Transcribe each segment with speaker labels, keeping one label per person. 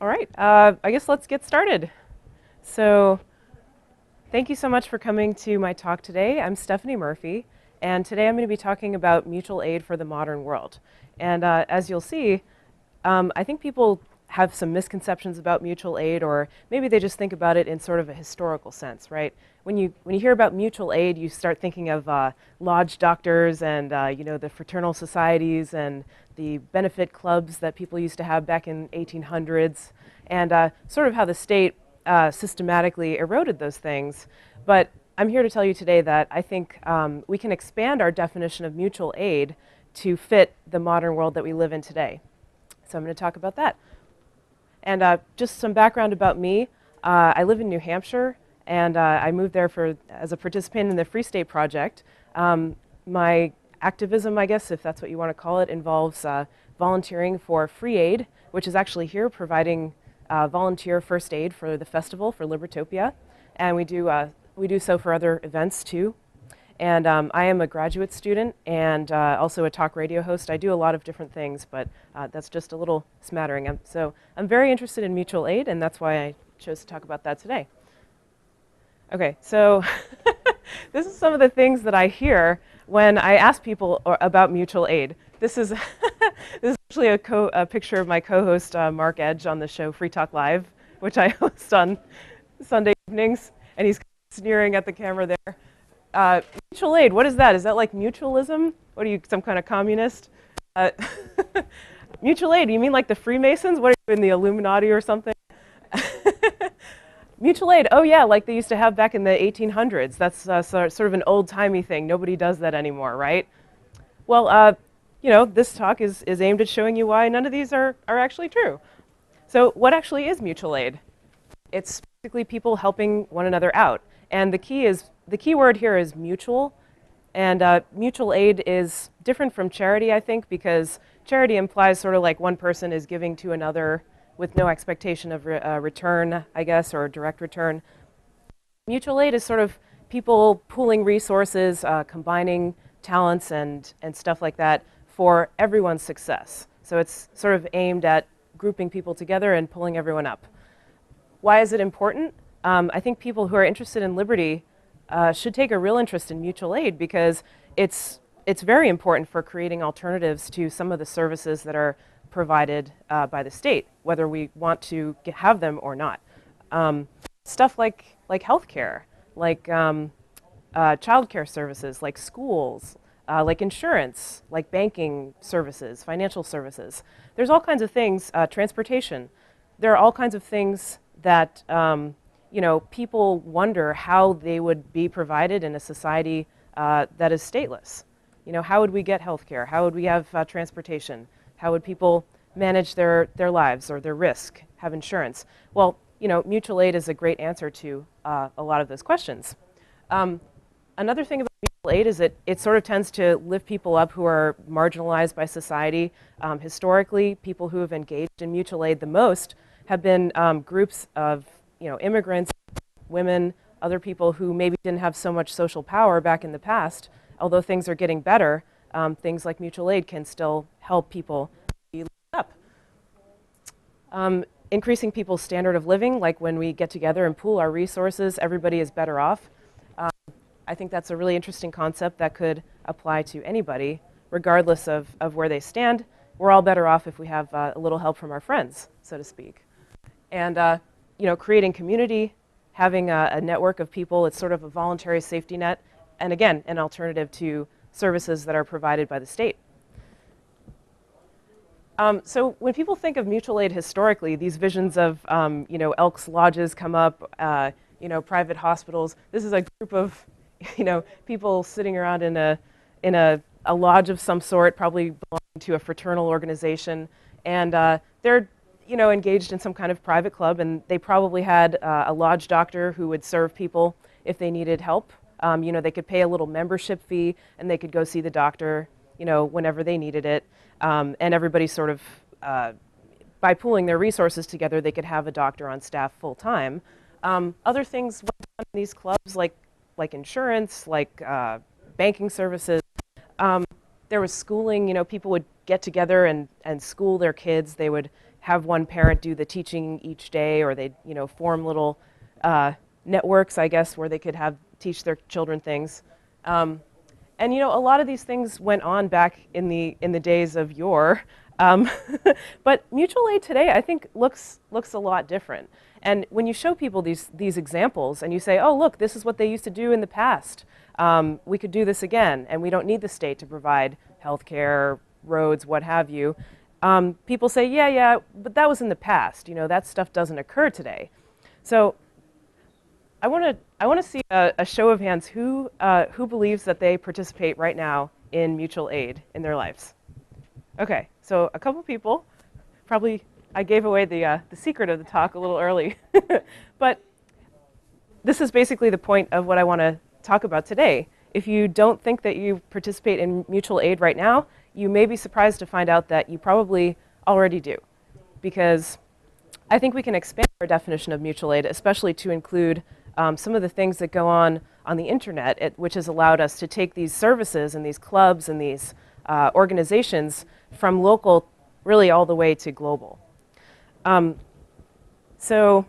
Speaker 1: All right, I guess let's get started. So, thank you so much for coming to my talk today. I'm Stephanie Murphy, and today I'm going to be talking about mutual aid for the modern world. And as you'll see, I think people have some misconceptions about mutual aid, or maybe they just think about it in sort of a historical sense, right? When you hear about mutual aid, you start thinking of lodge doctors and the fraternal societies and the benefit clubs that people used to have back in 1800s, and sort of how the state systematically eroded those things. But I'm here to tell you today that I think we can expand our definition of mutual aid to fit the modern world that we live in today. So I'm going to talk about that. And just some background about me. I live in New Hampshire, and I moved there as a participant in the Free State Project. My activism, I guess, if that's what you want to call it, involves volunteering for Free Aid, which is actually here providing volunteer first aid for the festival for Libertopia. And we do so for other events too. And I am a graduate student and also a talk radio host. I do a lot of different things, but that's just a little smattering. So I'm very interested in mutual aid, and that's why I chose to talk about that today. Okay, so this is some of the things that I hear when I ask people about mutual aid. This is this is actually a picture of my co-host Mark Edge on the show Free Talk Live, which I host on Sunday evenings, and he's sneering at the camera there. Mutual aid, what is that? Is that like mutualism? What are you, some kind of communist? Mutual aid, you mean like the Freemasons? What are you, in the Illuminati or something? Mutual aid, oh yeah, like they used to have back in the 1800s. That's sort of an old-timey thing. Nobody does that anymore, right? Well, this talk is aimed at showing you why none of these are actually true. So what actually is mutual aid? It's basically people helping one another out. And the key word here is mutual. And mutual aid is different from charity, I think, because charity implies sort of like one person is giving to another with no expectation of return, I guess, or direct return. Mutual aid is sort of people pooling resources, combining talents and stuff like that for everyone's success. So it's sort of aimed at grouping people together and pulling everyone up. Why is it important? I think people who are interested in liberty should take a real interest in mutual aid because it's very important for creating alternatives to some of the services that are provided by the state, whether we want to have them or not. Stuff like healthcare, like childcare services, like schools, like insurance, like banking services, financial services. There's all kinds of things, transportation. There are all kinds of things that people wonder how they would be provided in a society that is stateless. How would we get healthcare? How would we have transportation? How would people manage their lives or their risk, have insurance? Well, mutual aid is a great answer to a lot of those questions. Another thing about mutual aid is that it sort of tends to lift people up who are marginalized by society. Historically, people who have engaged in mutual aid the most have been groups of immigrants, women, other people who maybe didn't have so much social power back in the past. Although things are getting better, things like mutual aid can still help people be lifted up. Increasing people's standard of living, like when we get together and pool our resources, everybody is better off. I think that's a really interesting concept that could apply to anybody, regardless of where they stand. We're all better off if we have a little help from our friends, so to speak. And creating community, having a network of people, it's sort of a voluntary safety net, and again, an alternative to services that are provided by the state. So when people think of mutual aid historically, these visions of Elks Lodges come up, private hospitals. This is a group of people sitting around in a lodge of some sort, probably belonging to a fraternal organization, and they're engaged in some kind of private club, and they probably had a lodge doctor who would serve people if they needed help. They could pay a little membership fee, and they could go see the doctor, whenever they needed it. And everybody sort of, by pooling their resources together, they could have a doctor on staff full time. Other things went on in these clubs, like insurance, like banking services. There was schooling. People would get together and school their kids. They would have one parent do the teaching each day, or they'd form little networks, I guess, where they could teach their children things. And a lot of these things went on back in the days of yore. But mutual aid today, I think, looks a lot different. And when you show people these examples and you say, oh, look, this is what they used to do in the past. We could do this again, and we don't need the state to provide healthcare, roads, what have you. People say, yeah, but that was in the past. That stuff doesn't occur today. So I want to see a show of hands who believes that they participate right now in mutual aid in their lives. Okay, so a couple people. Probably I gave away the secret of the talk a little early. But this is basically the point of what I want to talk about today. If you don't think that you participate in mutual aid right now, you may be surprised to find out that you probably already do. Because I think we can expand our definition of mutual aid, especially to include some of the things that go on the internet, which has allowed us to take these services and these clubs and these organizations from local really all the way to global. So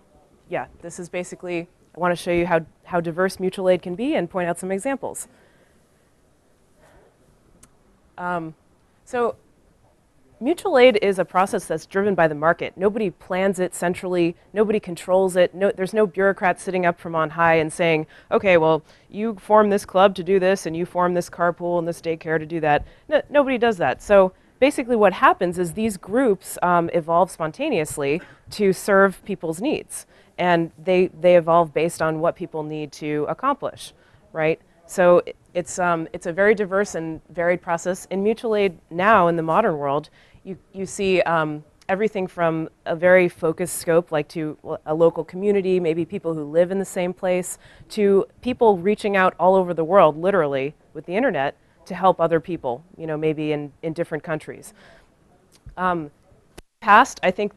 Speaker 1: yeah, this is basically, I want to show you how diverse mutual aid can be and point out some examples. So mutual aid is a process that's driven by the market. Nobody plans it centrally. Nobody controls it. There's no bureaucrat sitting up from on high and saying, okay, well, you form this club to do this, and you form this carpool and this daycare to do that. Nobody does that. So basically what happens is these groups evolve spontaneously to serve people's needs. And they evolve based on what people need to accomplish, right? So it's a very diverse and varied process. In mutual aid now, in the modern world, you see everything from a very focused scope, like to a local community, maybe people who live in the same place, to people reaching out all over the world, literally, with the internet, to help other people, maybe in different countries. In the past, I think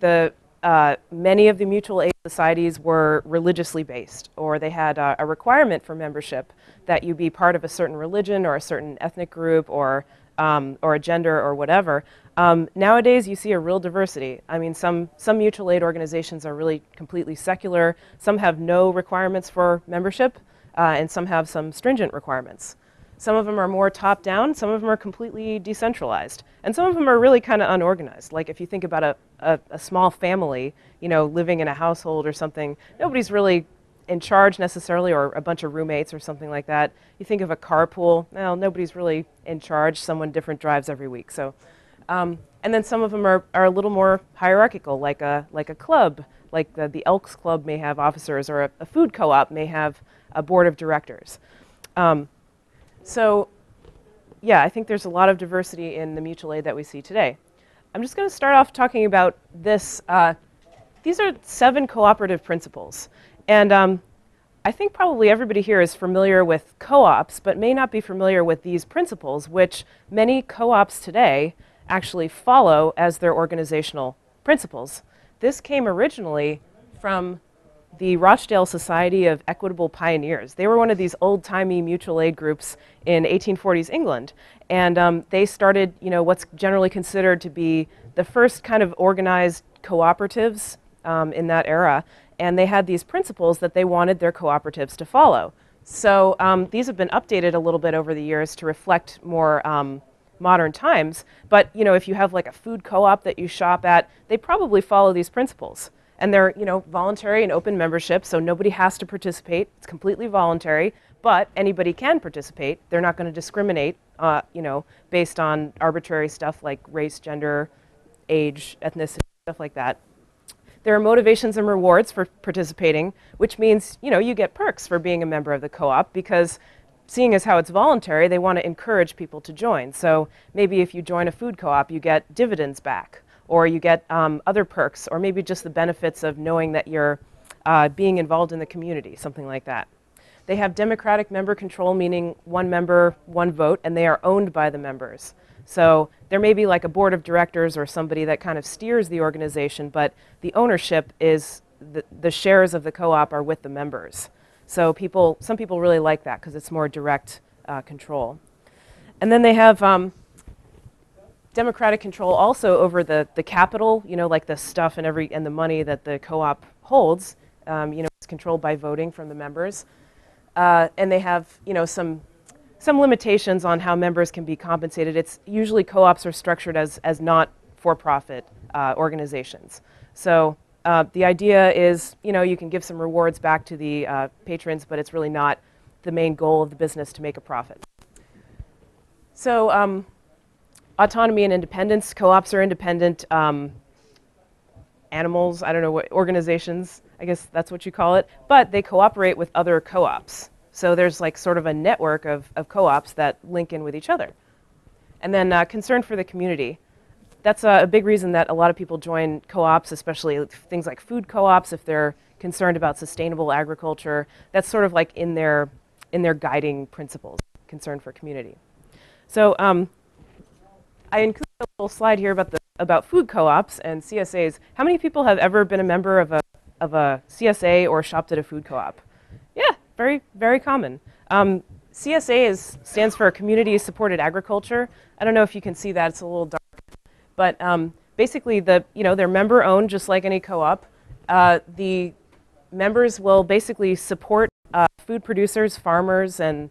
Speaker 1: many of the mutual aid societies were religiously based, or they had a requirement for membership that you be part of a certain religion or a certain ethnic group or a gender or whatever. Nowadays, you see a real diversity. I mean, some mutual aid organizations are really completely secular. Some have no requirements for membership, and some have some stringent requirements. Some of them are more top-down, some of them are completely decentralized, and some of them are really kind of unorganized. Like if you think about a small family, living in a household or something, nobody's really in charge necessarily, or a bunch of roommates or something like that. You think of a carpool, well, nobody's really in charge, someone different drives every week. So, and then some of them are a little more hierarchical, like a club, like the Elks Club may have officers, or a food co-op may have a board of directors. So yeah, I think there's a lot of diversity in the mutual aid that we see today. I'm just going to start off talking about this. These are 7 cooperative principles. And I think probably everybody here is familiar with co-ops, but may not be familiar with these principles, which many co-ops today actually follow as their organizational principles. This came originally from the Rochdale Society of Equitable Pioneers. They were one of these old-timey mutual aid groups in 1840s England. And they started, what's generally considered to be the first kind of organized cooperatives in that era. And they had these principles that they wanted their cooperatives to follow. So these have been updated a little bit over the years to reflect more modern times. But if you have like a food co-op that you shop at, they probably follow these principles. And they're voluntary and open membership, so nobody has to participate. It's completely voluntary, but anybody can participate. They're not going to discriminate, based on arbitrary stuff like race, gender, age, ethnicity, stuff like that. There are motivations and rewards for participating, which means, you get perks for being a member of the co-op, because seeing as how it's voluntary, they want to encourage people to join. So maybe if you join a food co-op, you get dividends back, or you get other perks, or maybe just the benefits of knowing that you're being involved in the community, something like that. They have democratic member control, meaning one member, one vote, and they are owned by the members. So there may be like a board of directors or somebody that kind of steers the organization, but the ownership is, the shares of the co-op are with the members. So some people really like that because it's more direct control. And then they have democratic control also over the capital, like the stuff and the money that the co-op holds. It's controlled by voting from the members. And they have, some limitations on how members can be compensated. It's usually co-ops are structured as not for-profit organizations. So the idea is, you can give some rewards back to the patrons, but it's really not the main goal of the business to make a profit. So autonomy and independence. Co-ops are independent animals, I don't know what, organizations, I guess that's what you call it, but they cooperate with other co-ops. So there's like sort of a network of co-ops that link in with each other. And then concern for the community. That's a big reason that a lot of people join co-ops, especially things like food co-ops, if they're concerned about sustainable agriculture. That's sort of like in their guiding principles, concern for community. So I included a little slide here about food co-ops and CSAs. How many people have ever been a member of a CSA or shopped at a food co-op? Yeah, very, very common. CSA stands for Community Supported Agriculture. I don't know if you can see that, it's a little dark. But basically, they're member-owned, just like any co-op. The members will basically support food producers, farmers, and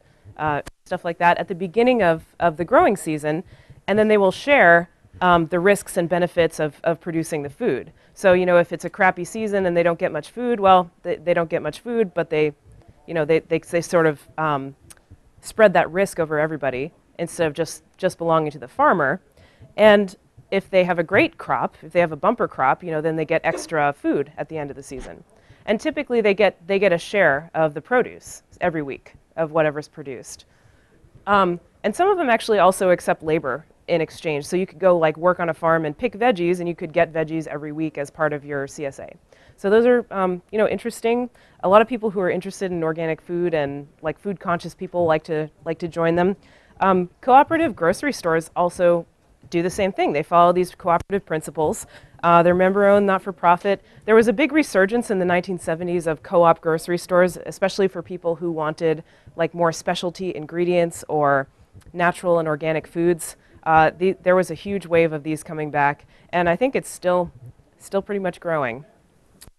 Speaker 1: stuff like that at the beginning of the growing season, and then they will share the risks and benefits of producing the food. So, if it's a crappy season and they don't get much food, well, they don't get much food, but they sort of spread that risk over everybody instead of just belonging to the farmer. And if they have a great crop, if they have a bumper crop, then they get extra food at the end of the season. And typically they get a share of the produce every week of whatever's produced. And some of them actually also accept labor in exchange. So you could go like work on a farm and pick veggies, and you could get veggies every week as part of your CSA. So those are interesting. A lot of people who are interested in organic food and like food conscious people like to join them. Cooperative grocery stores also do the same thing. They follow these cooperative principles. They're member-owned, not-for-profit. There was a big resurgence in the 1970s of co-op grocery stores, especially for people who wanted like more specialty ingredients or natural and organic foods. There was a huge wave of these coming back, and I think it's still pretty much growing.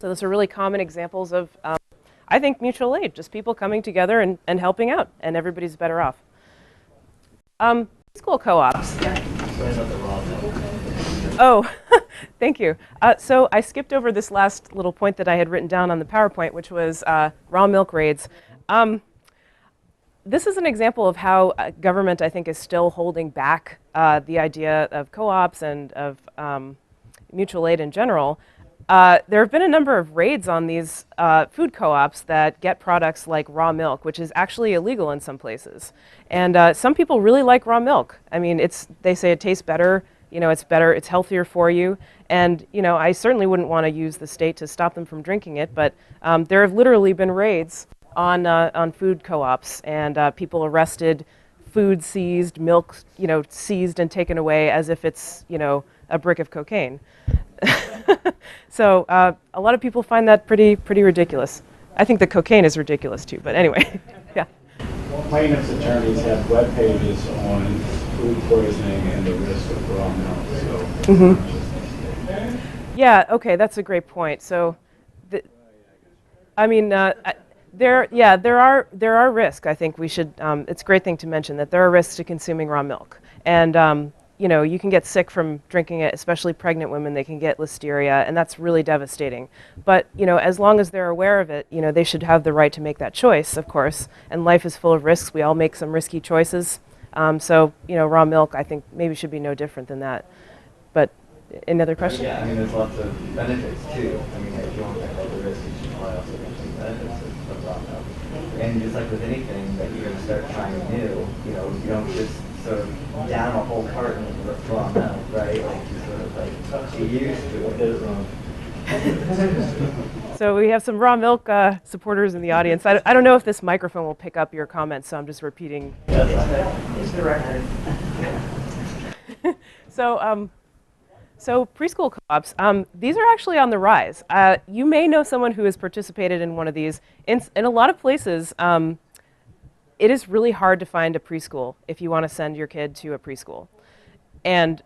Speaker 1: So those are really common examples of, I think, mutual aid, just people coming together and helping out, and everybody's better off. Preschool co-ops. Oh, thank you. So I skipped over this last little point that I had written down on the PowerPoint, which was raw milk raids. This is an example of how government, I think, is still holding back the idea of co-ops and of mutual aid in general. There have been a number of raids on these food co-ops that get products like raw milk, which is actually illegal in some places. And some people really like raw milk. I mean, they say it tastes better, it's better, it's healthier for you. And, I certainly wouldn't want to use the state to stop them from drinking it, but there have literally been raids on food co-ops, and people arrested, food seized, milk, seized and taken away as if it's, a brick of cocaine. So a lot of people find that pretty ridiculous. I think the cocaine is ridiculous too, but anyway, yeah.
Speaker 2: Plaintiffs' attorneys have web pages on food poisoning and the risk of raw milk. So.
Speaker 1: Yeah. Okay, that's a great point. So, there are risks. I think we should. It's a great thing to mention that there are risks to consuming raw milk, and you can get sick from drinking it, especially pregnant women. They can get listeria, and that's really devastating. But, as long as they're aware of it, they should have the right to make that choice, of course. And life is full of risks. We all make some risky choices. So, raw milk, I think, maybe should be no different than that. But another question?
Speaker 3: Yeah, there's lots of benefits, too. If you want to talk about the risks, you should probably also mention the benefits of raw milk. And just like with anything that you're going to start trying new, you don't just sort of down a whole carton of raw milk, right? Like you sort of get used to it.
Speaker 1: So we have some raw milk supporters in the audience. I don't know if this microphone will pick up your comments, so I'm just repeating.
Speaker 3: It's the record.
Speaker 1: So preschool co-ops, these are actually on the rise. You may know someone who has participated in one of these. In a lot of places, it is really hard to find a preschool if you want to send your kid to a preschool. And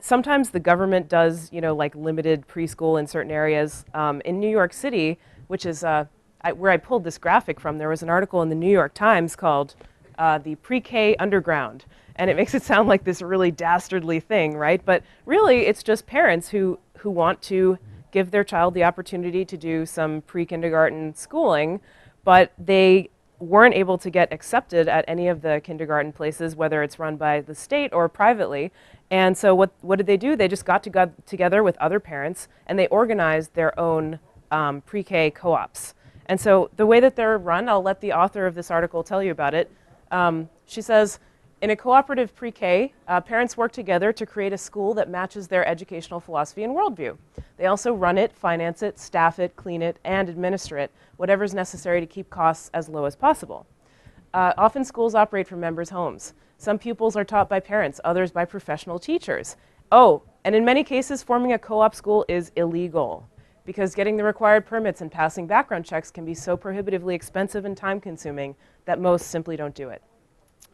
Speaker 1: Sometimes the government does, like limited preschool in certain areas. In New York City, which is where I pulled this graphic from, there was an article in the New York Times called the Pre-K Underground. And it makes it sound like this really dastardly thing, right? But really, it's just parents who want to give their child the opportunity to do some pre-kindergarten schooling, but they weren't able to get accepted at any of the kindergarten places, whether it's run by the state or privately. And so what did they do? They just got together with other parents, and they organized their own pre-K co-ops. And so the way that they're run, I'll let the author of this article tell you about it. She says, in a cooperative pre-K, parents work together to create a school that matches their educational philosophy and worldview. They also run it, finance it, staff it, clean it, and administer it, whatever is necessary to keep costs as low as possible. Often schools operate from members' homes. Some pupils are taught by parents, others by professional teachers. Oh, and in many cases, forming a co-op school is illegal because getting the required permits and passing background checks can be so prohibitively expensive and time-consuming that most simply don't do it.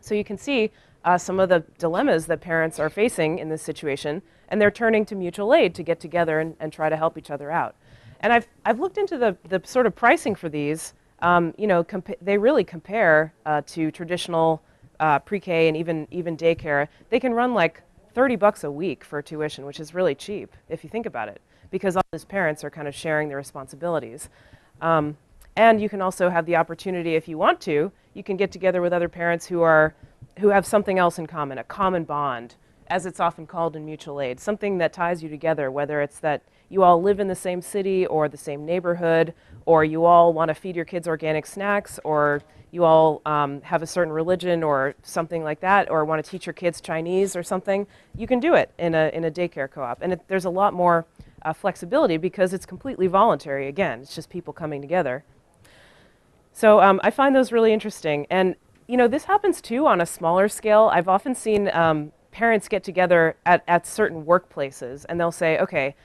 Speaker 1: So you can see some of the dilemmas that parents are facing in this situation, and they're turning to mutual aid to get together and try to help each other out. And I've looked into the sort of pricing for these. They really compare to traditional pre-K and even daycare. They can run like $30 a week for tuition, which is really cheap if you think about it, because all these parents are kind of sharing the responsibilities. And you can also have the opportunity, if you want to, you can get together with other parents who have something else in common, a common bond, as it's often called in mutual aid, something that ties you together, whether it's that you all live in the same city or the same neighborhood, or you all want to feed your kids organic snacks, or you all have a certain religion or something like that, or want to teach your kids Chinese or something. You can do it in a daycare co-op. And there's a lot more flexibility because it's completely voluntary. Again, it's just people coming together. So I find those really interesting. And this happens too on a smaller scale. I've often seen parents get together at certain workplaces, and they'll say, okay,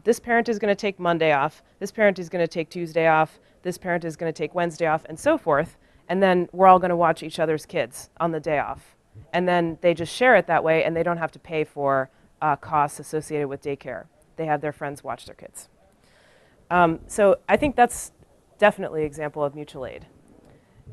Speaker 1: this parent is going to take Monday off, this parent is going to take Tuesday off, this parent is going to take Wednesday off, and so forth. And then we're all going to watch each other's kids on the day off. And then they just share it that way, and they don't have to pay for costs associated with daycare. They have their friends watch their kids. So I think that's definitely an example of mutual aid.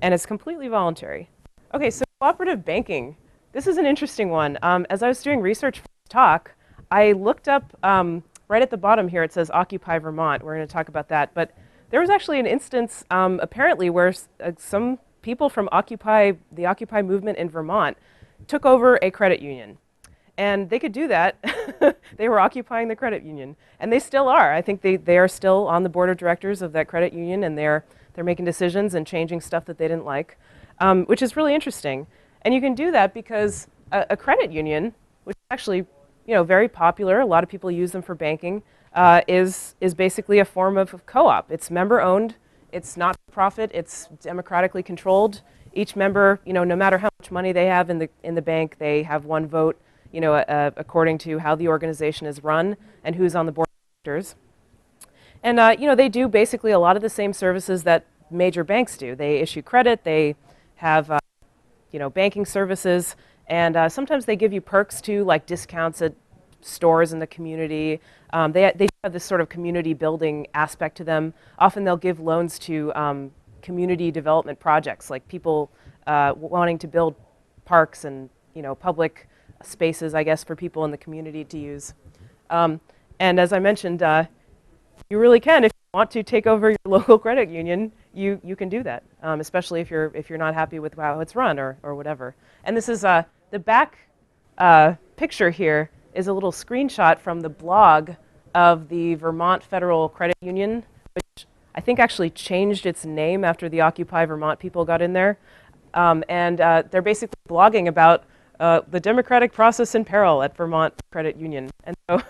Speaker 1: And it's completely voluntary. Okay, so cooperative banking. This is an interesting one. As I was doing research for this talk, I looked up, right at the bottom here, it says Occupy Vermont. We're going to talk about that. But there was actually an instance, apparently, where some people from the Occupy movement in Vermont took over a credit union. And they could do that. They were occupying the credit union. And they still are. I think they are still on the board of directors of that credit union, and they're making decisions and changing stuff that they didn't like, which is really interesting. And you can do that because a credit union, which is actually very popular, a lot of people use them for banking, is basically a form of co-op. It's member-owned, it's not for profit, it's democratically controlled. Each member, no matter how much money they have in the bank, they have one vote, according to how the organization is run and who's on the board of directors. And they do basically a lot of the same services that major banks do. They issue credit, they have banking services, and sometimes they give you perks too, like discounts at stores in the community. They have this sort of community building aspect to them. Often they'll give loans to community development projects, like people wanting to build parks and public spaces, I guess, for people in the community to use. And as I mentioned, you really can, if you want to take over your local credit union, you can do that, especially if you're not happy with how it's run or whatever. And this is the back picture here is a little screenshot from the blog of the Vermont Federal Credit Union, which I think actually changed its name after the Occupy Vermont people got in there. And they're basically blogging about the democratic process in peril at Vermont Credit Union. And so,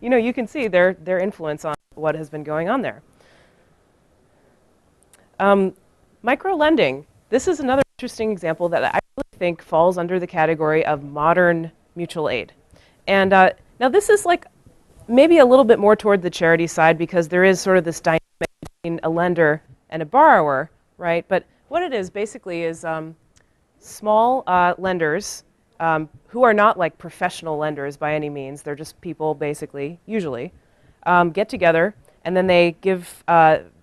Speaker 1: you can see their influence on what has been going on there. Microlending. This is another interesting example that I really think falls under the category of modern mutual aid. And now this is like maybe a little bit more toward the charity side because there is sort of this dynamic between a lender and a borrower, right? But what it is basically is small lenders who are not like professional lenders by any means. They're just people, basically, usually, get together, and then they give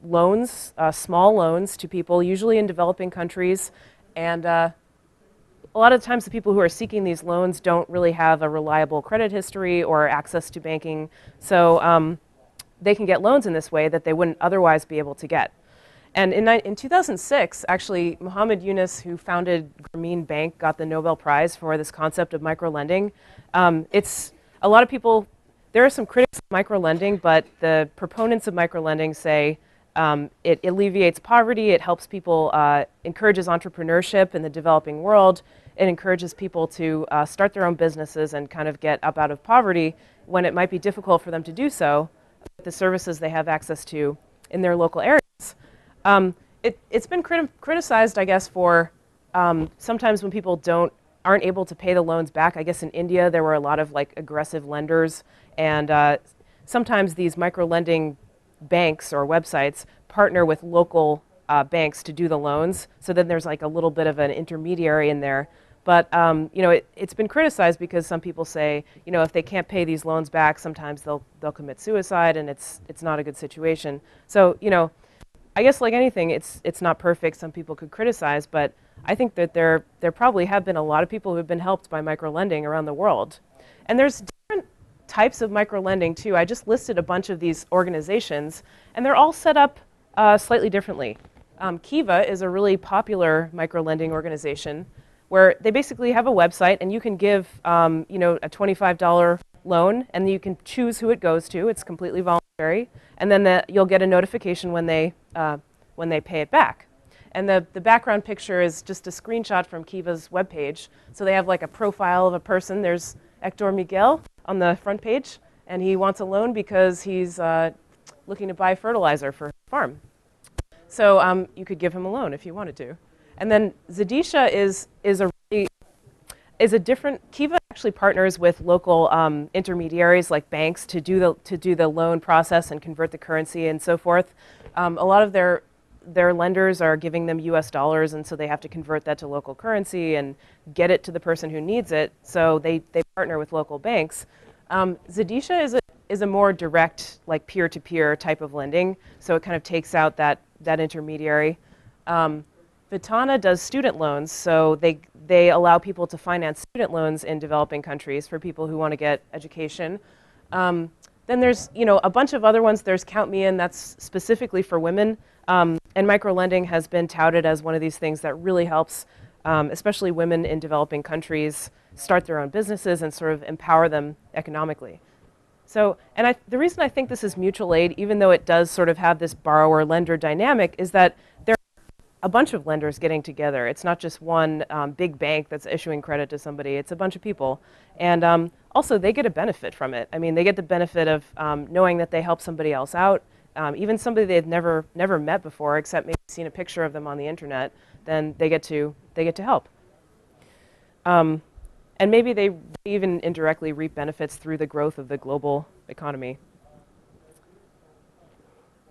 Speaker 1: loans, small loans to people, usually in developing countries. And a lot of times the people who are seeking these loans don't really have a reliable credit history or access to banking. So they can get loans in this way that they wouldn't otherwise be able to get. And in 2006, actually, Muhammad Yunus, who founded Grameen Bank, got the Nobel Prize for this concept of microlending. It's a lot of people, there are some critics of microlending, but the proponents of microlending say it alleviates poverty, it helps people, encourages entrepreneurship in the developing world, it encourages people to start their own businesses and kind of get up out of poverty when it might be difficult for them to do so with the services they have access to in their local areas. It's been criticized, I guess, for sometimes when people aren't able to pay the loans back. I guess in India there were a lot of like aggressive lenders, and sometimes these micro-lending banks or websites partner with local banks to do the loans. So then there's like a little bit of an intermediary in there. But you know, it's been criticized because some people say, you know, if they can't pay these loans back, sometimes they'll commit suicide, and it's not a good situation. So you know, I guess like anything, it's not perfect. Some people could criticize, but I think that there probably have been a lot of people who have been helped by microlending around the world. And there's different types of microlending too. I just listed a bunch of these organizations, and they're all set up slightly differently. Kiva is a really popular microlending organization where they basically have a website, and you can give you know, a $25 loan, and you can choose who it goes to. It's completely voluntary, and then you'll get a notification when they pay it back. And the background picture is just a screenshot from Kiva's webpage. So they have like a profile of a person. There's Hector Miguel on the front page, and he wants a loan because he's looking to buy fertilizer for his farm. So you could give him a loan if you wanted to. And then Zadisha is a different. Kiva actually partners with local intermediaries like banks to do the loan process and convert the currency and so forth. A lot of their lenders are giving them US dollars, and so they have to convert that to local currency and get it to the person who needs it. So they partner with local banks. Zadisha is a more direct, like peer-to-peer type of lending, so it kind of takes out that intermediary. Vitana does student loans, so they allow people to finance student loans in developing countries for people who want to get education. Then there's, you know, a bunch of other ones. There's Count Me In, that's specifically for women. And microlending has been touted as one of these things that really helps, especially women in developing countries, start their own businesses and sort of empower them economically. So, and the reason I think this is mutual aid, even though it does sort of have this borrower-lender dynamic, is that there are a bunch of lenders getting together. It's not just one big bank that's issuing credit to somebody. It's a bunch of people. And also, they get a benefit from it. I mean, they get the benefit of knowing that they help somebody else out. Even somebody they've never met before, except maybe seen a picture of them on the internet, then they get to help. And maybe they even indirectly reap benefits through the growth of the global economy.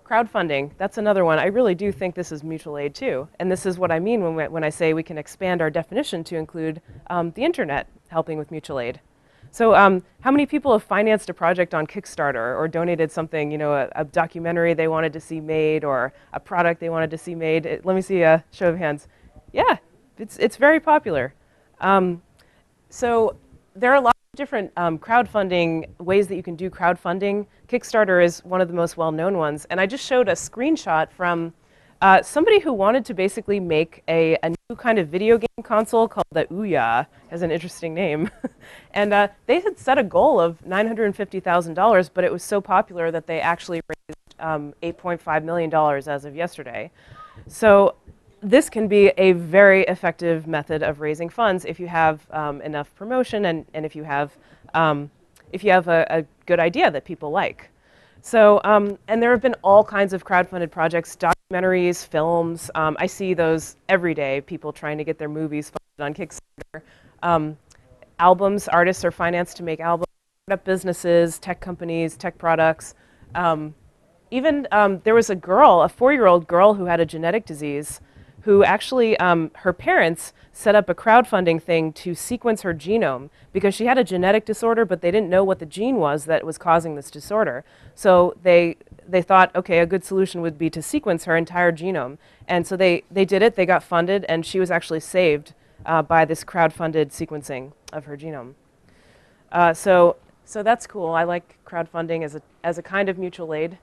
Speaker 1: Crowdfunding, that's another one. I really do think this is mutual aid too. And this is what I mean when I say we can expand our definition to include the internet helping with mutual aid. So how many people have financed a project on Kickstarter or donated something, you know, a documentary they wanted to see made or a product they wanted to see made? Let me see a show of hands. Yeah, it's very popular. So there are a lot of different crowdfunding ways that you can do crowdfunding. Kickstarter is one of the most well-known ones. And I just showed a screenshot from somebody who wanted to basically make a new kind of video game console called the Ouya, has an interesting name. And they had set a goal of $950,000, but it was so popular that they actually raised $8.5 million as of yesterday. So this can be a very effective method of raising funds if you have enough promotion and if you have a good idea that people like. So, and there have been all kinds of crowdfunded projects, documentaries, films. I see those every day, people trying to get their movies funded on Kickstarter. Albums, artists are financed to make albums, startup businesses, tech companies, tech products. Even there was a girl, a 4-year-old girl who had a genetic disease who actually, her parents set up a crowdfunding thing to sequence her genome because she had a genetic disorder, but they didn't know what the gene was that was causing this disorder. So they thought, okay, a good solution would be to sequence her entire genome. And so they did it, they got funded, and she was actually saved by this crowdfunded sequencing of her genome. So that's cool. I like crowdfunding as a kind of mutual aid.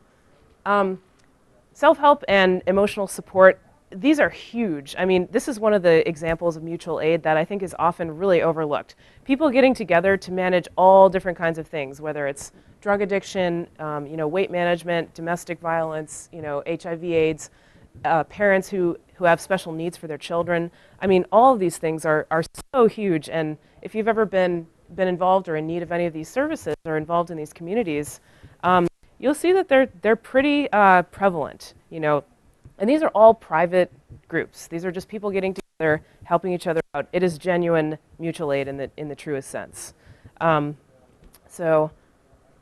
Speaker 1: Self-help and emotional support, these are huge. I mean, this is one of the examples of mutual aid that I think is often really overlooked. People getting together to manage all different kinds of things, whether it's drug addiction, weight management, domestic violence, HIV/AIDS, parents who have special needs for their children. I mean, all of these things are so huge. And if you've ever been involved or in need of any of these services or involved in these communities, you'll see that they're pretty prevalent, And these are all private groups. These are just people getting together, helping each other out. It is genuine mutual aid in the truest sense. So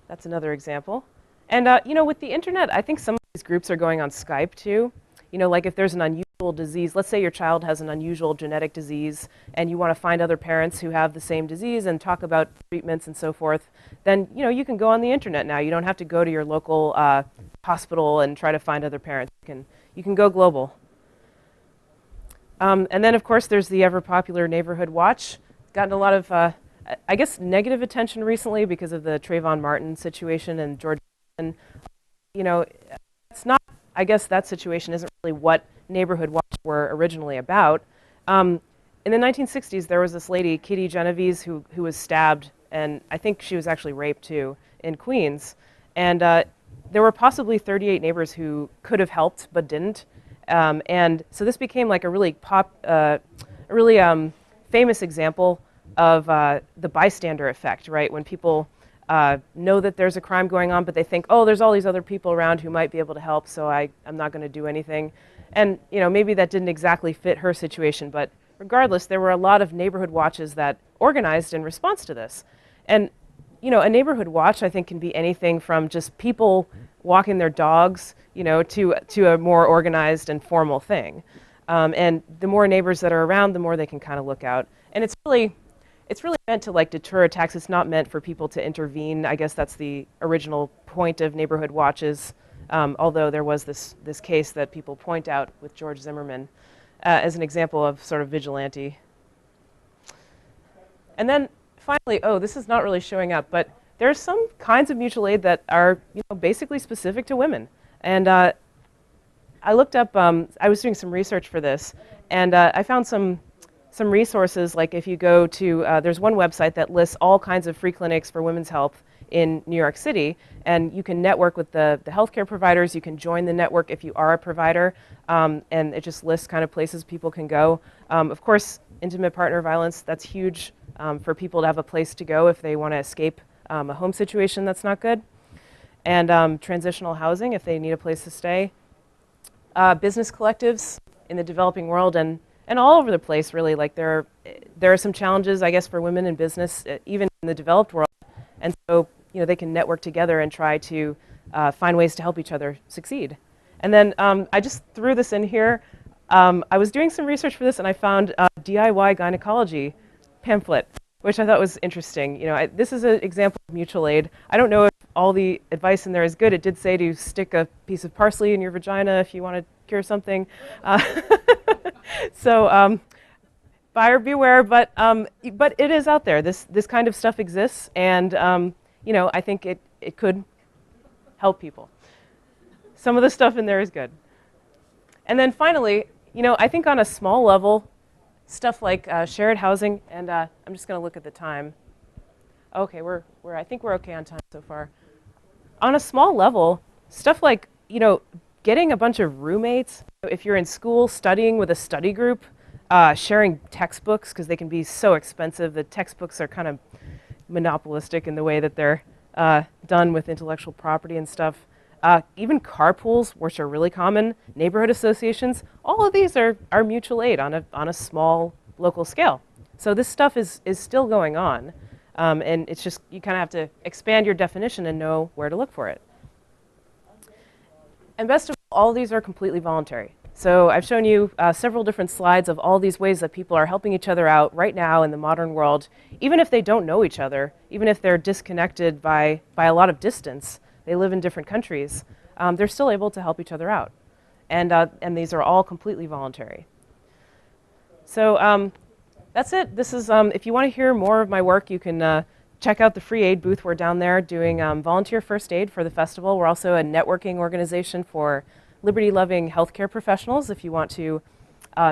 Speaker 1: that's another example. And with the internet, I think some of these groups are going on Skype too. Like if there's an unusual disease, let's say your child has an unusual genetic disease and you want to find other parents who have the same disease and talk about treatments and so forth, then you can go on the internet now. You don't have to go to your local hospital and try to find other parents. You can go global. And then of course there's the ever popular Neighborhood Watch. Gotten a lot of, I guess, negative attention recently because of the Trayvon Martin situation and George. It's not. I guess that situation isn't really what Neighborhood Watch were originally about. In the 1960s, there was this lady, Kitty Genovese, who was stabbed, and I think she was actually raped too, in Queens. And there were possibly 38 neighbors who could have helped but didn't. And so this became like a really famous example of the bystander effect, right? When people know that there's a crime going on, but they think, oh, there's all these other people around who might be able to help, so I'm not going to do anything. And maybe that didn't exactly fit her situation, but regardless, there were a lot of neighborhood watches that organized in response to this. And a neighborhood watch, I think, can be anything from just people walking their dogs, to a more organized and formal thing. And the more neighbors that are around, the more they can kind of look out. And it's really meant to deter attacks. It's not meant for people to intervene. I guess that's the original point of neighborhood watches, although there was this case that people point out with George Zimmerman as an example of sort of vigilante. And then finally, this is not really showing up, but there are some kinds of mutual aid that are basically specific to women. And I looked up, I was doing some research for this, and I found some resources. Like if you go to, there's one website that lists all kinds of free clinics for women's health in New York City, and you can network with the healthcare providers. You can join the network if you are a provider, and it just lists kind of places people can go. Of course, intimate partner violence, that's huge for people to have a place to go if they want to escape a home situation that's not good. And transitional housing if they need a place to stay. Business collectives in the developing world and all over the place, really. Like there are some challenges, I guess, for women in business, even in the developed world. And so, they can network together and try to find ways to help each other succeed. And then I just threw this in here. I was doing some research for this, and I found a DIY gynecology pamphlet, which I thought was interesting. This is an example of mutual aid. I don't know if all the advice in there is good. It did say to stick a piece of parsley in your vagina if you want to cure something. So buyer beware, but it is out there. This kind of stuff exists, and I think it could help people. Some of the stuff in there is good. And then finally, I think on a small level, stuff like shared housing, and I'm just going to look at the time. Okay, I think we're okay on time so far. On a small level, stuff like getting a bunch of roommates. If you're in school studying with a study group, sharing textbooks because they can be so expensive. The textbooks are kind of monopolistic in the way that they're done with intellectual property and stuff. Even carpools, which are really common, neighborhood associations, all of these are mutual aid on a small local scale. So this stuff is still going on, and it's just you kind of have to expand your definition and know where to look for it. And best of all these are completely voluntary. So I've shown you several different slides of all these ways that people are helping each other out right now in the modern world, even if they don't know each other, even if they're disconnected by a lot of distance, they live in different countries, they're still able to help each other out. And these are all completely voluntary. So that's it. This is, if you want to hear more of my work, you can check out the free aid booth. We're down there doing volunteer first aid for the festival. We're also a networking organization for liberty-loving healthcare professionals. If you want to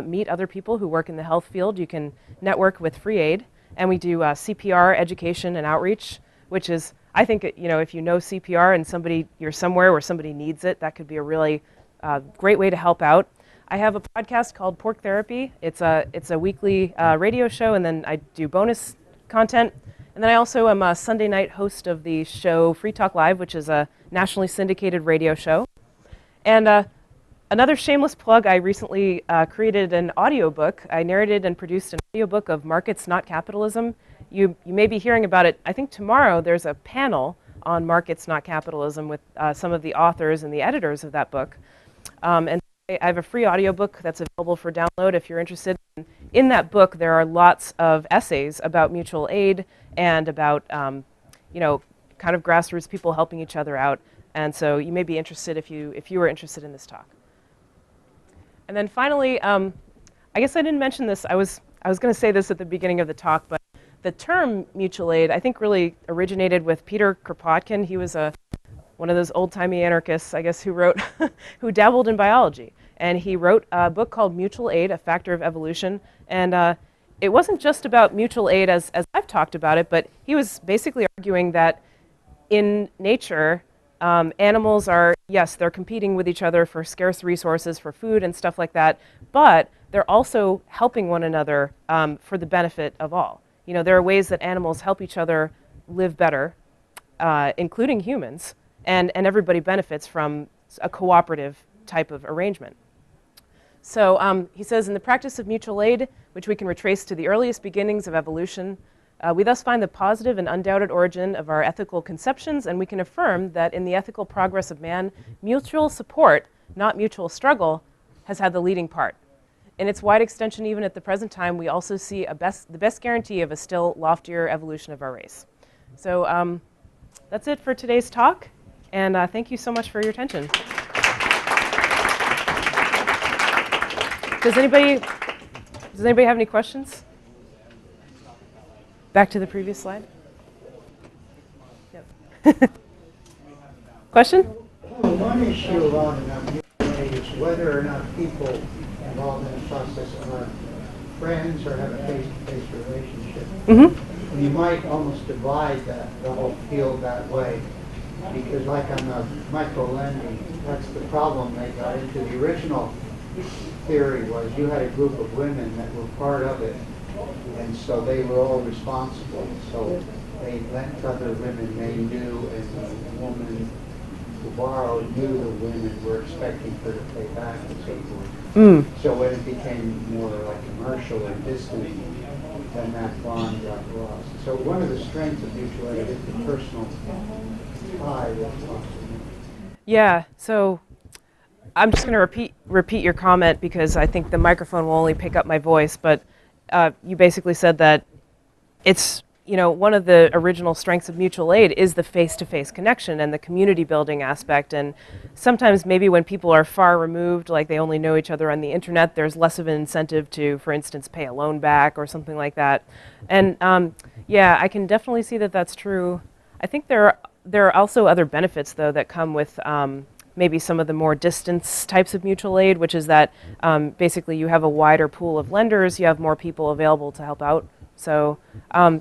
Speaker 1: meet other people who work in the health field, you can network with free aid. And we do CPR education and outreach, which is, I think, if you know CPR and you're somewhere where somebody needs it, that could be a really great way to help out. I have a podcast called Pork Therapy. It's a weekly radio show, and then I do bonus content. And then I also am a Sunday night host of the show Free Talk Live, which is a nationally syndicated radio show. And another shameless plug, I recently created an audiobook. I narrated and produced an audiobook of Markets, Not Capitalism. You may be hearing about it. I think tomorrow there's a panel on Markets, Not Capitalism with some of the authors and the editors of that book. And I have a free audiobook that's available for download if you're interested. In that book, there are lots of essays about mutual aid and about, kind of grassroots people helping each other out. And so you may be interested if you were interested in this talk. And then finally, I guess I didn't mention this. I was going to say this at the beginning of the talk, but the term mutual aid, I think, really originated with Peter Kropotkin. He was one of those old-timey anarchists, I guess, who dabbled in biology. And he wrote a book called Mutual Aid, A Factor of Evolution. And it wasn't just about mutual aid as I've talked about it, but he was basically arguing that in nature, animals are, yes, they're competing with each other for scarce resources, for food and stuff like that, but they're also helping one another for the benefit of all. There are ways that animals help each other live better, including humans, and everybody benefits from a cooperative type of arrangement. So he says, in the practice of mutual aid, which we can retrace to the earliest beginnings of evolution, we thus find the positive and undoubted origin of our ethical conceptions, and we can affirm that in the ethical progress of man, mutual support, not mutual struggle, has had the leading part. In its wide extension, even at the present time, we also see the best guarantee of a still loftier evolution of our race. So that's it for today's talk, and thank you so much for your attention. Does anybody have any questions? Back to the previous slide. Yep. Question?
Speaker 4: One issue on mutual aid is whether or not people involved in the process are friends or have a face-to-face relationship.
Speaker 1: Mm-hmm.
Speaker 4: And you might almost divide the whole field that way, because like on the microlending, that's the problem they got into. The original theory was you had a group of women that were part of it, and so they were all responsible. So they lent other women they knew, and the woman who borrowed knew the women were expecting her to pay back and so forth. So when it became more like commercial and distant, then that bond got lost. So one of the strengths of mutual aid is the personal tie that's lost.
Speaker 1: Yeah, so I'm just going to repeat your comment because I think the microphone will only pick up my voice, but you basically said that it's, one of the original strengths of mutual aid is the face-to-face connection and the community building aspect. And sometimes maybe when people are far removed, like they only know each other on the internet, there's less of an incentive to, for instance, pay a loan back or something like that. And yeah, I can definitely see that that's true. I think there are also other benefits, though, that come with maybe some of the more distance types of mutual aid, which is that basically you have a wider pool of lenders, you have more people available to help out. So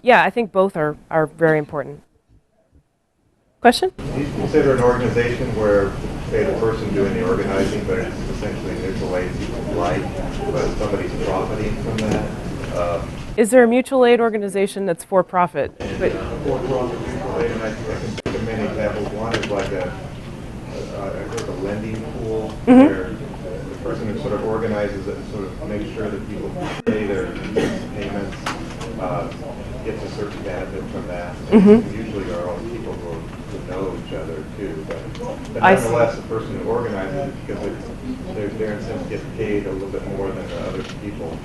Speaker 1: yeah, I think both are very important. Question?
Speaker 5: Do you consider an organization where, say, the person doing the organizing, but it's essentially mutual aid people like, but somebody's profiting from that?
Speaker 1: Is there a mutual aid organization that's for profit?
Speaker 5: For-profit mutual aid, and I can think of many examples. One is like a lending pool, where the person who sort of organizes it sort of makes sure that people pay their payments, gets a certain benefit from that. Usually there are all people who know each other too, but But
Speaker 1: I see.
Speaker 5: nonetheless, the person who organizes it, because their incentives get paid a little bit more than the other people.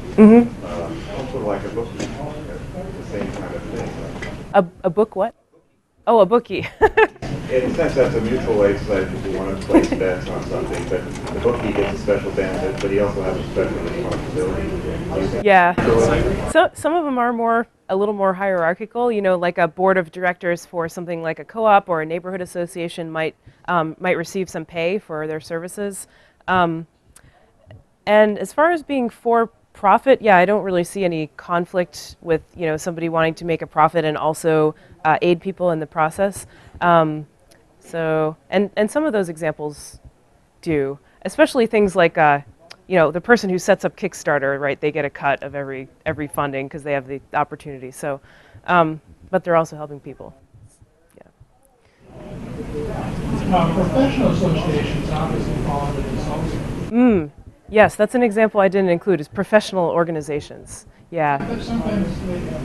Speaker 5: Also like a bookie, the same kind of thing.
Speaker 1: A book what? Oh, a bookie.
Speaker 5: In a sense, that's a mutual aid society if you want to place bets on something, but the bookie gets a special benefit, but he also has a special responsibility.
Speaker 1: Yeah. So some of them are a little more hierarchical. You know, like a board of directors for something like a co-op or a neighborhood association might receive some pay for their services. And as far as being for profit, yeah, I don't really see any conflict with, you know, somebody wanting to make a profit and also aid people in the process. So, and some of those examples do, especially things like, you know, the person who sets up Kickstarter, right? They get a cut of every funding because they have the opportunity. So, but they're also helping people. Yeah.
Speaker 6: Professional associations obviously fall under this also.
Speaker 1: Yes, that's an example I didn't include, is professional organizations. Yeah.
Speaker 6: But sometimes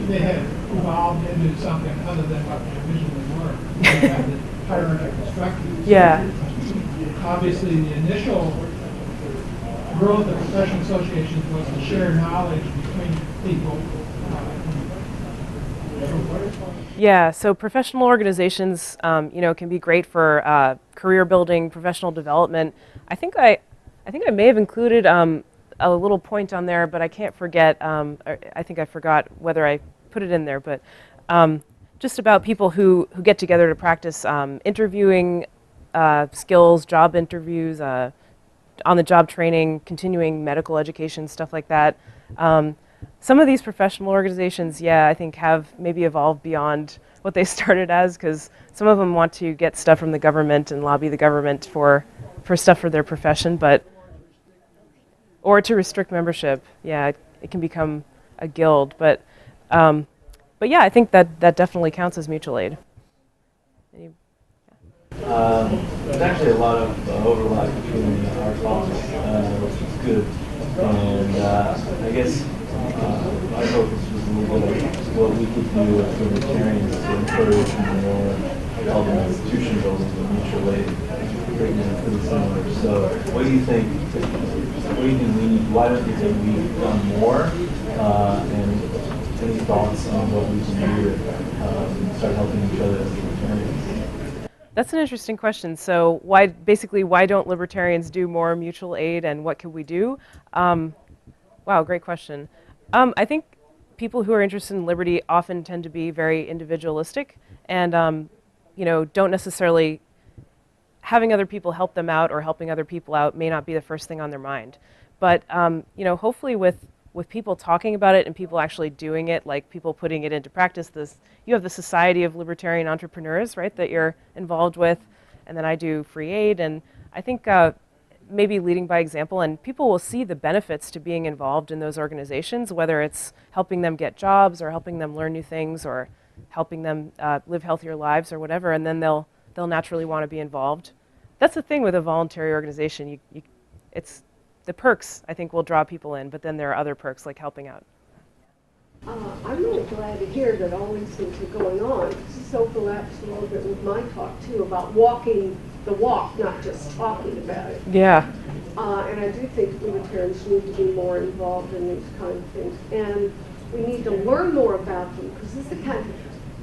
Speaker 6: they have evolved into something other than what they originally were. They have the hierarchical structure.
Speaker 1: Yeah.
Speaker 6: Obviously, the initial growth of professional associations was to share knowledge between people.
Speaker 1: Yeah, so professional organizations, you know, can be great for career building, professional development. I think I may have included a little point on there, but I can't forget. I think I forgot whether I put it in there, but just about people who get together to practice interviewing skills, job interviews, on-the-job training, continuing medical education, stuff like that. Some of these professional organizations, yeah, I think have maybe evolved beyond what they started as, because some of them want to get stuff from the government and lobby the government for stuff for their profession, or to restrict membership. Yeah, it can become a guild, but yeah, I think that definitely counts as mutual aid.
Speaker 7: There's actually a lot of overlap between our talks, which is good. And I guess my focus was a little bit of what we could do as libertarians to encourage more, I call them institution building, but mutual aid, pretty similar. So what do you think? What do you think we need? Why don't you think we've done more? And any thoughts on what we can do to start helping each other as libertarians?
Speaker 1: That's an interesting question. So why don't libertarians do more mutual aid, and what can we do? Wow, great question. I think people who are interested in liberty often tend to be very individualistic, and you know, don't necessarily having other people help them out or helping other people out may not be the first thing on their mind. But you know, hopefully with people talking about it and people actually doing it, like people putting it into practice, you have the Society of Libertarian Entrepreneurs, right, that you're involved with, and then I do free aid, and I think maybe leading by example, and people will see the benefits to being involved in those organizations, whether it's helping them get jobs or helping them learn new things or helping them live healthier lives or whatever, and then they'll naturally want to be involved. That's the thing with a voluntary organization. It's the perks, I think, will draw people in, but then there are other perks like helping out.
Speaker 8: I'm really glad to hear that all these things are going on. This overlaps a little bit with my talk, too, about walking the walk, not just talking about it.
Speaker 1: Yeah.
Speaker 8: And I do think libertarians need to be more involved in these kind of things. And we need to learn more about them, because this is the kind of,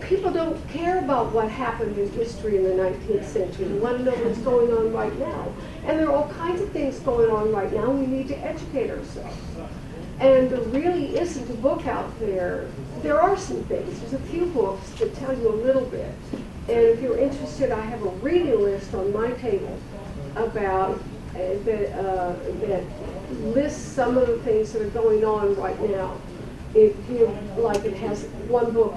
Speaker 8: people don't care about what happened in history in the 19th century. They want to know what's going on right now. And there are all kinds of things going on right now. We need to educate ourselves. And there really isn't a book out there. There are some things. There's a few books that tell you a little bit. And if you're interested, I have a reading list on my table about that lists some of the things that are going on right now. If you like, it has one book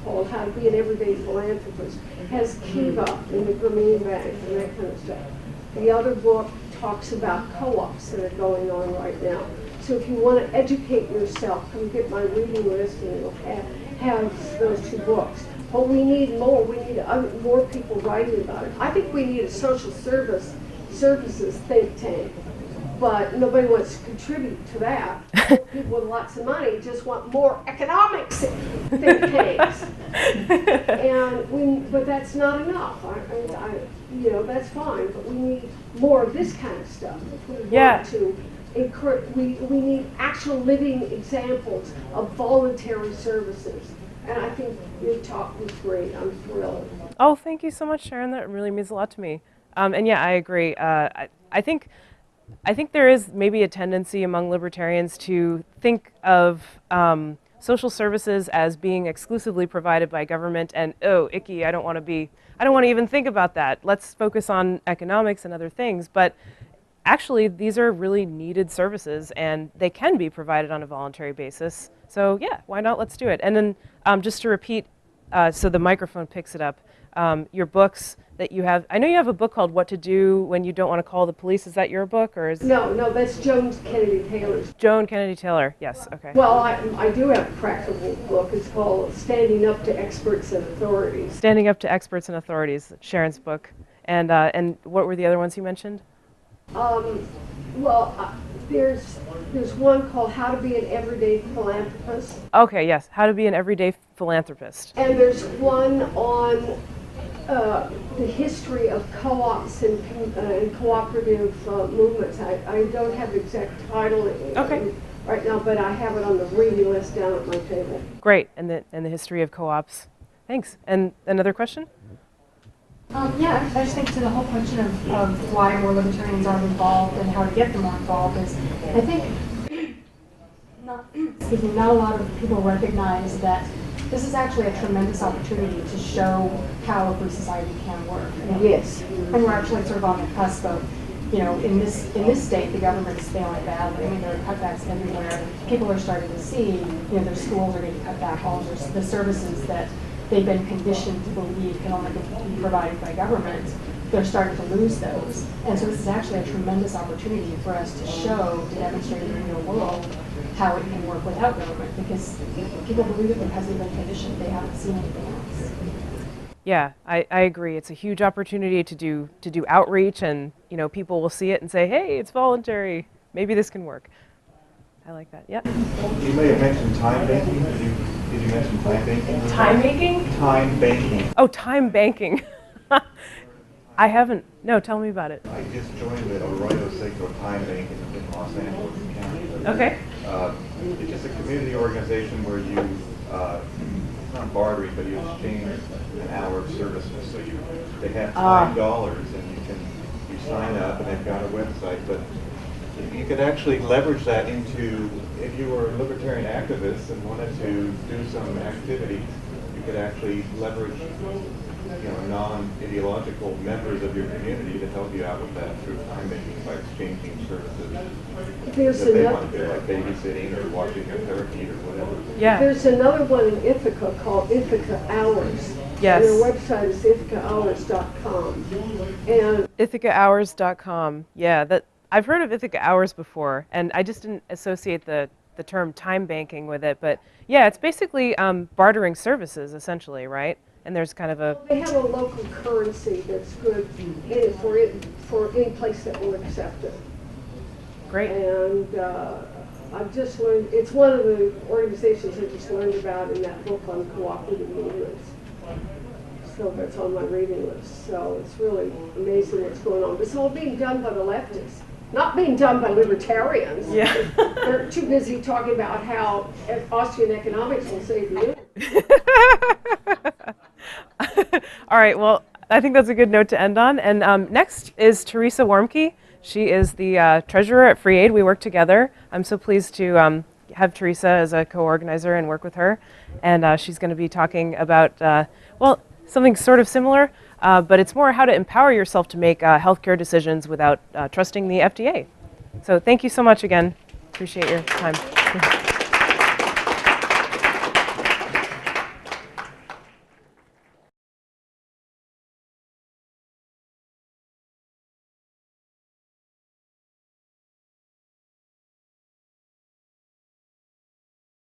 Speaker 8: called How to Be an Everyday Philanthropist. It has Kiva and the Grameen Bank and that kind of stuff. The other book talks about co-ops that are going on right now. So if you want to educate yourself, come get my reading list and it'll have those two books. But we need more. We need more people writing about it. I think we need a social services think tank but nobody wants to contribute to that. People with lots of money just want more economics think tanks. But that's not enough. That's fine, but we need more of this kind of stuff. If we want to encourage, we need actual living examples of voluntary services. And I think your talk was great. I'm thrilled.
Speaker 1: Oh, thank you so much, Sharon. That really means a lot to me. And yeah, I agree. I think there is maybe a tendency among libertarians to think of social services as being exclusively provided by government, and oh, icky, I don't want to even think about that. Let's focus on economics and other things. But actually, these are really needed services, and they can be provided on a voluntary basis. So yeah, why not? Let's do it. And then just to repeat, so the microphone picks it up, your books that you have. I know you have a book called What to Do When You Don't Want to Call the Police. Is that your book, or is
Speaker 8: No, that's Joan Kennedy Taylor's.
Speaker 1: Joan Kennedy Taylor, yes, okay.
Speaker 8: Well, I do have a practical book. It's called Standing Up to Experts and Authorities.
Speaker 1: Standing Up to Experts and Authorities, Sharon's book. And what were the other ones you mentioned?
Speaker 8: There's one called How to Be an Everyday Philanthropist.
Speaker 1: Okay, yes, How to Be an Everyday Philanthropist.
Speaker 8: And there's one on the history of co-ops and cooperative movements. I don't have the exact title right now, but I have it on the reading list down at my table.
Speaker 1: Great, and the history of co-ops. Thanks. And another question?
Speaker 9: Yeah, I just think to the whole question of why more libertarians aren't involved and how to get them more involved is, I think, not a lot of people recognize that this is actually a tremendous opportunity to show how a free society can work.
Speaker 8: Yes.
Speaker 9: And we're actually sort of on the cusp of, in this state, the government is failing badly. I mean, there are cutbacks everywhere. People are starting to see, their schools are getting cut back, all the services that they've been conditioned to believe can only be provided by government, they're starting to lose those. And so this is actually a tremendous opportunity for us to show, to demonstrate in the real world how it can work without government, because people believe it because they've been conditioned, they haven't seen anything else.
Speaker 1: Yeah, I agree. It's a huge opportunity to do outreach, and people will see it and say, hey, it's voluntary. Maybe this can work. I like that. Yeah.
Speaker 5: You may have mentioned time banking. Did you mention time banking?
Speaker 1: Time making?
Speaker 5: Time banking.
Speaker 1: Oh, time banking. I haven't. No, tell me about it.
Speaker 5: I just joined the Arroyo Seco Time Bank in Los Angeles County.
Speaker 1: Okay.
Speaker 5: It's just a community organization where you, it's not bartering, but you exchange an hour of services. So they have $5 and you sign up, and they've got a website, but you could actually leverage that into, if you were a libertarian activist and wanted to do some activities, you could actually leverage non-ideological members of your community to help you out with that through time making by exchanging services that they want to do, like babysitting or watching a parakeet or whatever.
Speaker 1: Yeah.
Speaker 8: There's another one in Ithaca called Ithaca Hours.
Speaker 1: Yes.
Speaker 8: And their website is ithacahours.com. And
Speaker 1: ithacahours.com. Yeah, I've heard of Ithaca Hours before, and I just didn't associate the term time banking with it. But yeah, it's basically bartering services, essentially, right? And there's kind of a...
Speaker 8: They have a local currency that's good for any place that will accept it.
Speaker 1: Great.
Speaker 8: And I've just learned, it's one of the organizations I just learned about in that book on cooperative movements. So that's on my reading list. So it's really amazing what's going on. It's all being done by the leftists, not being done by libertarians.
Speaker 1: Yeah.
Speaker 8: They're too busy talking about how Austrian economics will save you.
Speaker 1: All right, well, I think that's a good note to end on. And next is Teresa Warmke. She is the treasurer at Free Aid. We work together. I'm so pleased to have Teresa as a co-organizer and work with her. And she's going to be talking about, well, something sort of similar, but it's more how to empower yourself to make healthcare decisions without trusting the FDA. So thank you so much again. Appreciate your time.